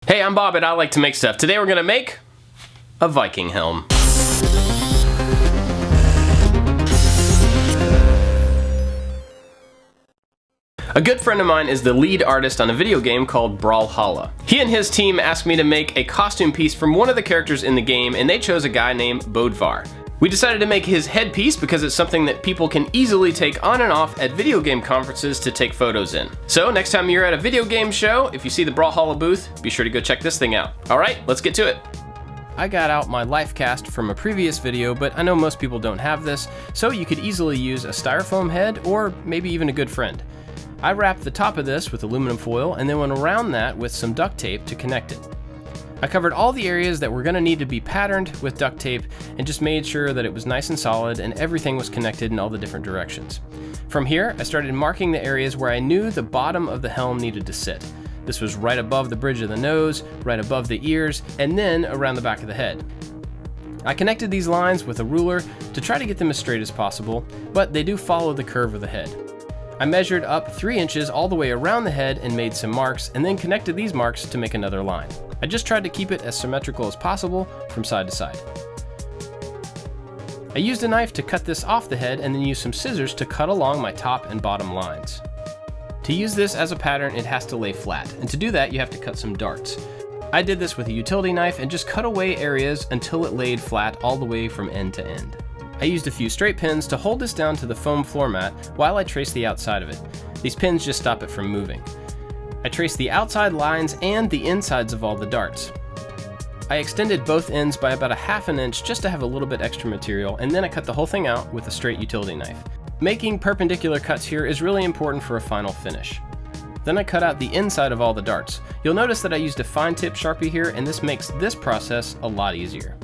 Hey, I'm Bob at ILikeToMakeStuff. Today we're gonna make a Viking helm. A good friend of mine is the lead artist on a video game called Brawlhalla. He and his team asked me to make a costume piece from one of the characters in the game, and they chose a guy named Bödvar. We decided to make his headpiece because it's something that people can easily take on and off at video game conferences to take photos in. So next time you're at a video game show, if you see the Brawlhalla booth, be sure to go check this thing out. Alright, let's get to it. I got out my life cast from a previous video, but I know most people don't have this, so you could easily use a styrofoam head or maybe even a good friend. I wrapped the top of this with aluminum foil and then went around that with some duct tape to connect it. I covered all the areas that were going to need to be patterned with duct tape and just made sure that it was nice and solid and everything was connected in all the different directions. From here, I started marking the areas where I knew the bottom of the helm needed to sit. This was right above the bridge of the nose, right above the ears, and then around the back of the head. I connected these lines with a ruler to try to get them as straight as possible, but they do follow the curve of the head. I measured up 3 inches all the way around the head and made some marks, and then connected these marks to make another line. I just tried to keep it as symmetrical as possible from side to side. I used a knife to cut this off the head and then used some scissors to cut along my top and bottom lines. To use this as a pattern, it has to lay flat, and to do that you have to cut some darts. I did this with a utility knife and just cut away areas until it laid flat all the way from end to end. I used a few straight pins to hold this down to the foam floor mat while I traced the outside of it. These pins just stop it from moving. I traced the outside lines and the insides of all the darts. I extended both ends by about 1/2 inch just to have a little bit extra material, and then I cut the whole thing out with a straight utility knife. Making perpendicular cuts here is really important for a final finish. Then I cut out the inside of all the darts. You'll notice that I used a fine tip Sharpie here, and this makes this process a lot easier.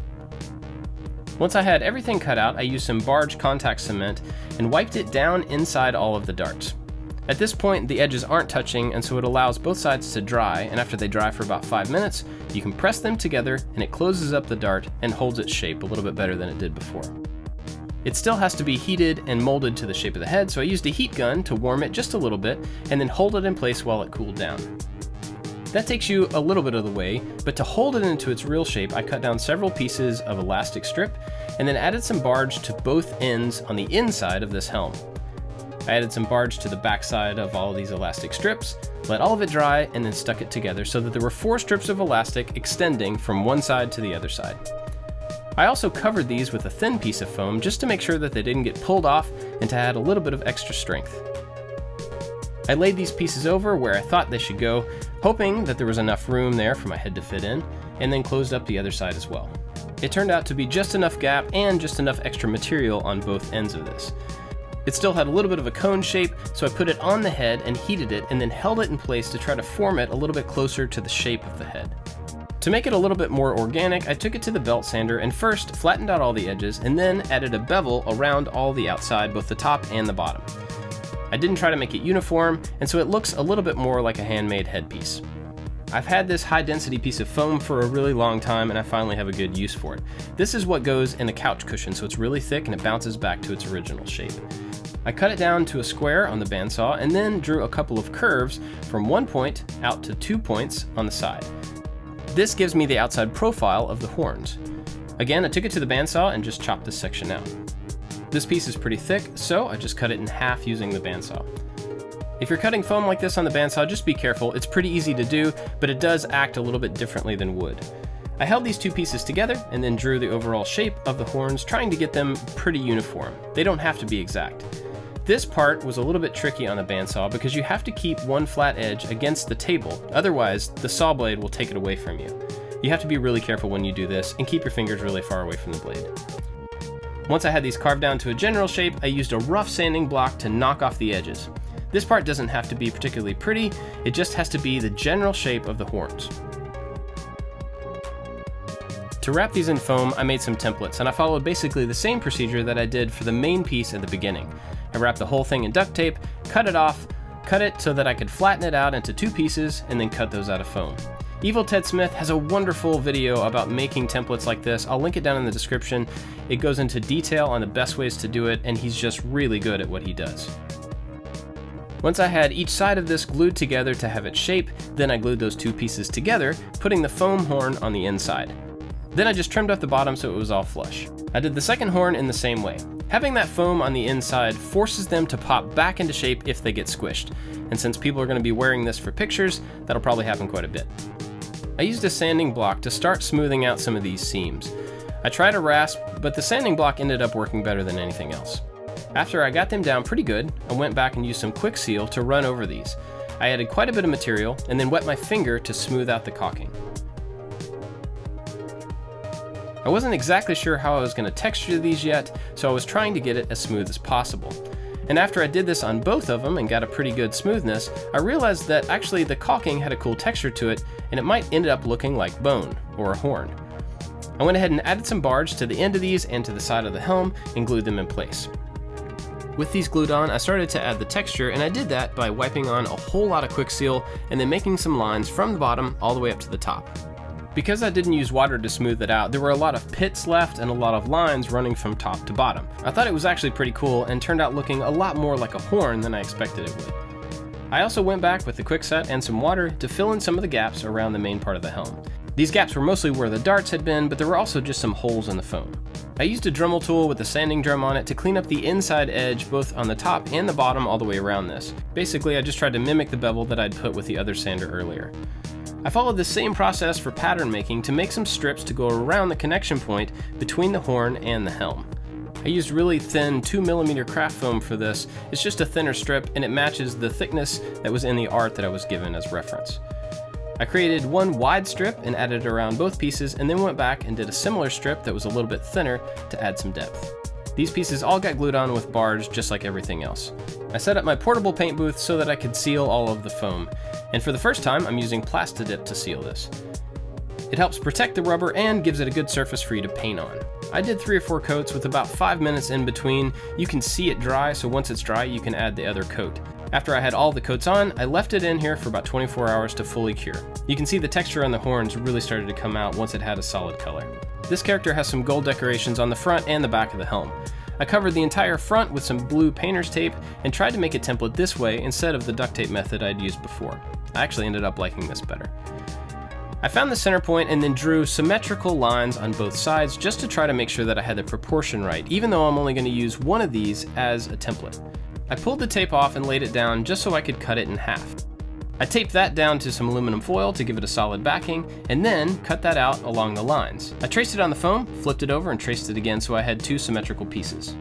Once I had everything cut out, I used some barge contact cement and wiped it down inside all of the darts. At this point, the edges aren't touching, and so it allows both sides to dry, and after they dry for about 5 minutes, you can press them together and it closes up the dart and holds its shape a little bit better than it did before. It still has to be heated and molded to the shape of the head, so I used a heat gun to warm it just a little bit and then hold it in place while it cooled down. That takes you a little bit of the way, but to hold it into its real shape, I cut down several pieces of elastic strip and then added some barge to both ends on the inside of this helm. I added some barge to the back side of all of these elastic strips, let all of it dry, and then stuck it together so that there were 4 strips of elastic extending from one side to the other side. I also covered these with a thin piece of foam just to make sure that they didn't get pulled off and to add a little bit of extra strength. I laid these pieces over where I thought they should go, hoping that there was enough room there for my head to fit in, and then closed up the other side as well. It turned out to be just enough gap and just enough extra material on both ends of this. It still had a little bit of a cone shape, so I put it on the head and heated it and then held it in place to try to form it a little bit closer to the shape of the head. To make it a little bit more organic, I took it to the belt sander and first flattened out all the edges and then added a bevel around all the outside, both the top and the bottom. I didn't try to make it uniform, and so it looks a little bit more like a handmade headpiece. I've had this high density piece of foam for a really long time and I finally have a good use for it. This is what goes in a couch cushion, so it's really thick and it bounces back to its original shape. I cut it down to a square on the bandsaw and then drew a couple of curves from 1 point out to 2 points on the side. This gives me the outside profile of the horns. Again, I took it to the bandsaw and just chopped this section out. This piece is pretty thick, so I just cut it in half using the bandsaw. If you're cutting foam like this on the bandsaw, just be careful. It's pretty easy to do, but it does act a little bit differently than wood. I held these 2 pieces together and then drew the overall shape of the horns, trying to get them pretty uniform. They don't have to be exact. This part was a little bit tricky on the bandsaw because you have to keep one flat edge against the table, otherwise the saw blade will take it away from you. You have to be really careful when you do this and keep your fingers really far away from the blade. Once I had these carved down to a general shape, I used a rough sanding block to knock off the edges. This part doesn't have to be particularly pretty, it just has to be the general shape of the horns. To wrap these in foam, I made some templates, and I followed basically the same procedure that I did for the main piece at the beginning. I wrapped the whole thing in duct tape, cut it off, cut it so that I could flatten it out into 2 pieces, and then cut those out of foam. Evil Ted Smith has a wonderful video about making templates like this. I'll link it down in the description. It goes into detail on the best ways to do it, and he's just really good at what he does. Once I had each side of this glued together to have its shape, then I glued those two pieces together, putting the foam horn on the inside. Then I just trimmed off the bottom so it was all flush. I did the second horn in the same way. Having that foam on the inside forces them to pop back into shape if they get squished, and since people are going to be wearing this for pictures, that'll probably happen quite a bit. I used a sanding block to start smoothing out some of these seams. I tried a rasp, but the sanding block ended up working better than anything else. After I got them down pretty good, I went back and used some quick seal to run over these. I added quite a bit of material and then wet my finger to smooth out the caulking. I wasn't exactly sure how I was going to texture these yet, so I was trying to get it as smooth as possible. And after I did this on both of them and got a pretty good smoothness, I realized that actually the caulking had a cool texture to it, and it might end up looking like bone or a horn. I went ahead and added some barge to the end of these and to the side of the helm and glued them in place. With these glued on, I started to add the texture, and I did that by wiping on a whole lot of quick seal and then making some lines from the bottom all the way up to the top. Because I didn't use water to smooth it out, there were a lot of pits left and a lot of lines running from top to bottom. I thought it was actually pretty cool and turned out looking a lot more like a horn than I expected it would. I also went back with the quickset and some water to fill in some of the gaps around the main part of the helm. These gaps were mostly where the darts had been, but there were also just some holes in the foam. I used a Dremel tool with a sanding drum on it to clean up the inside edge both on the top and the bottom all the way around this. Basically, I just tried to mimic the bevel that I'd put with the other sander earlier. I followed the same process for pattern making to make some strips to go around the connection point between the horn and the helm. I used really thin 2mm craft foam for this. It's just a thinner strip and it matches the thickness that was in the art that I was given as reference. I created one wide strip and added it around both pieces, and then went back and did a similar strip that was a little bit thinner to add some depth. These pieces all got glued on with barge just like everything else. I set up my portable paint booth so that I could seal all of the foam, and for the first time I'm using Plastidip to seal this. It helps protect the rubber and gives it a good surface for you to paint on. I did 3 or 4 coats with about 5 minutes in between. You can see it dry, so once it's dry you can add the other coat. After I had all the coats on, I left it in here for about 24 hours to fully cure. You can see the texture on the horns really started to come out once it had a solid color. This character has some gold decorations on the front and the back of the helm. I covered the entire front with some blue painter's tape and tried to make a template this way instead of the duct tape method I'd used before. I actually ended up liking this better. I found the center point and then drew symmetrical lines on both sides just to try to make sure that I had the proportion right, even though I'm only going to use one of these as a template. I pulled the tape off and laid it down just so I could cut it in half. I taped that down to some aluminum foil to give it a solid backing, and then cut that out along the lines. I traced it on the foam, flipped it over, and traced it again so I had 2 symmetrical pieces.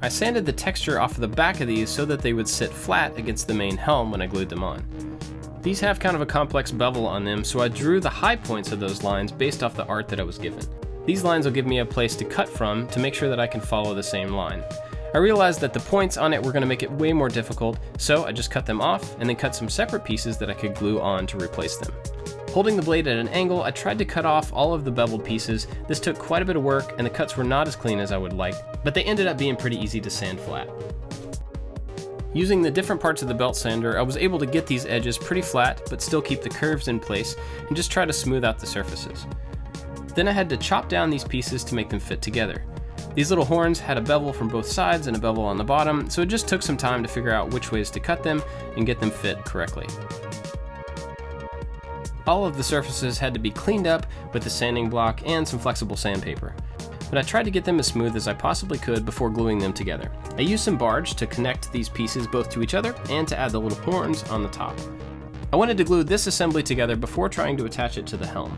I sanded the texture off of the back of these so that they would sit flat against the main helm when I glued them on. These have kind of a complex bevel on them, so I drew the high points of those lines based off the art that I was given. These lines will give me a place to cut from to make sure that I can follow the same line. I realized that the points on it were going to make it way more difficult, so I just cut them off and then cut some separate pieces that I could glue on to replace them. Holding the blade at an angle, I tried to cut off all of the beveled pieces. This took quite a bit of work and the cuts were not as clean as I would like, but they ended up being pretty easy to sand flat. Using the different parts of the belt sander, I was able to get these edges pretty flat, but still keep the curves in place and just try to smooth out the surfaces. Then I had to chop down these pieces to make them fit together. These little horns had a bevel from both sides and a bevel on the bottom, so it just took some time to figure out which ways to cut them and get them fit correctly. All of the surfaces had to be cleaned up with the sanding block and some flexible sandpaper, but I tried to get them as smooth as I possibly could before gluing them together. I used some barge to connect these pieces both to each other and to add the little horns on the top. I wanted to glue this assembly together before trying to attach it to the helm.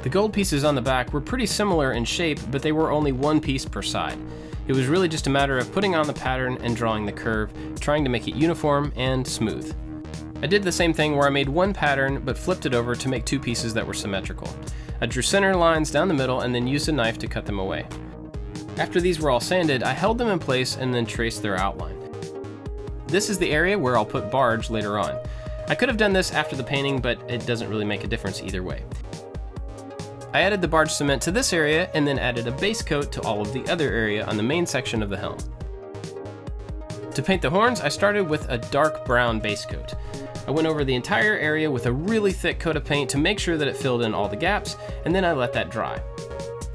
The gold pieces on the back were pretty similar in shape, but they were only 1 piece per side. It was really just a matter of putting on the pattern and drawing the curve, trying to make it uniform and smooth. I did the same thing where I made 1 pattern but flipped it over to make 2 pieces that were symmetrical. I drew center lines down the middle and then used a knife to cut them away. After these were all sanded, I held them in place and then traced their outline. This is the area where I'll put barge later on. I could have done this after the painting, but it doesn't really make a difference either way. I added the barge cement to this area and then added a base coat to all of the other area on the main section of the helm. To paint the horns, I started with a dark brown base coat. I went over the entire area with a really thick coat of paint to make sure that it filled in all the gaps, and then I let that dry.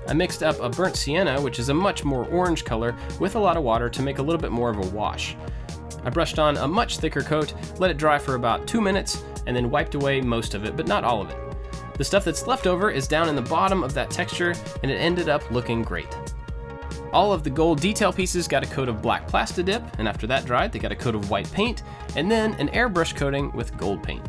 I mixed up a burnt sienna, which is a much more orange color, with a lot of water to make a little bit more of a wash. I brushed on a much thicker coat, let it dry for about 2 minutes, and then wiped away most of it, but not all of it. The stuff that's left over is down in the bottom of that texture, and it ended up looking great. All of the gold detail pieces got a coat of black Plastidip, and after that dried, they got a coat of white paint, and then an airbrush coating with gold paint.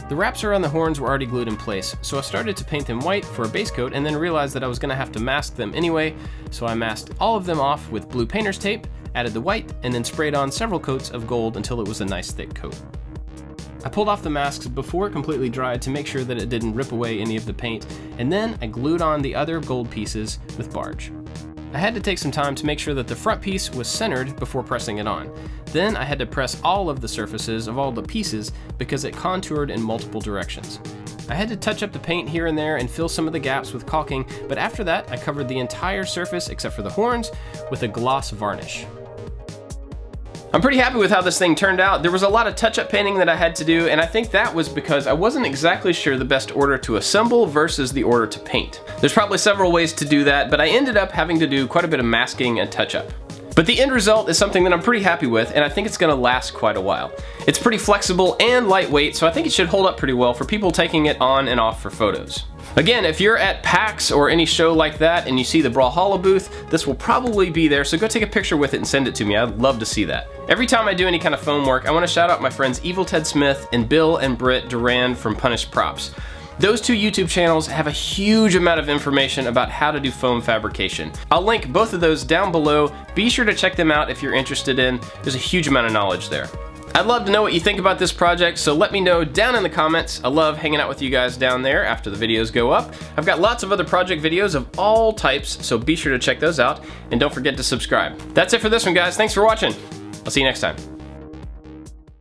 The wraps around the horns were already glued in place, so I started to paint them white for a base coat and then realized that I was going to have to mask them anyway, so I masked all of them off with blue painter's tape, added the white, and then sprayed on several coats of gold until it was a nice thick coat. I pulled off the masks before it completely dried to make sure that it didn't rip away any of the paint, and then I glued on the other gold pieces with barge. I had to take some time to make sure that the front piece was centered before pressing it on. Then I had to press all of the surfaces of all the pieces because it contoured in multiple directions. I had to touch up the paint here and there and fill some of the gaps with caulking, but after that I covered the entire surface except for the horns with a gloss varnish. I'm pretty happy with how this thing turned out. There was a lot of touch-up painting that I had to do, and I think that was because I wasn't exactly sure the best order to assemble versus the order to paint. There's probably several ways to do that, but I ended up having to do quite a bit of masking and touch-up. But the end result is something that I'm pretty happy with, and I think it's gonna last quite a while. It's pretty flexible and lightweight, so I think it should hold up pretty well for people taking it on and off for photos. Again, if you're at PAX or any show like that and you see the Brawlhalla booth, this will probably be there, so go take a picture with it and send it to me. I'd love to see that. Every time I do any kind of foam work, I want to shout out my friends Evil Ted Smith and Bill and Britt Duran from Punished Props. Those two YouTube channels have a huge amount of information about how to do foam fabrication. I'll link both of those down below. Be sure to check them out if you're interested in. There's a huge amount of knowledge there. I'd love to know what you think about this project, so let me know down in the comments. I love hanging out with you guys down there after the videos go up. I've got lots of other project videos of all types, so be sure to check those out, and don't forget to subscribe. That's it for this one, guys. Thanks for watching. I'll see you next time.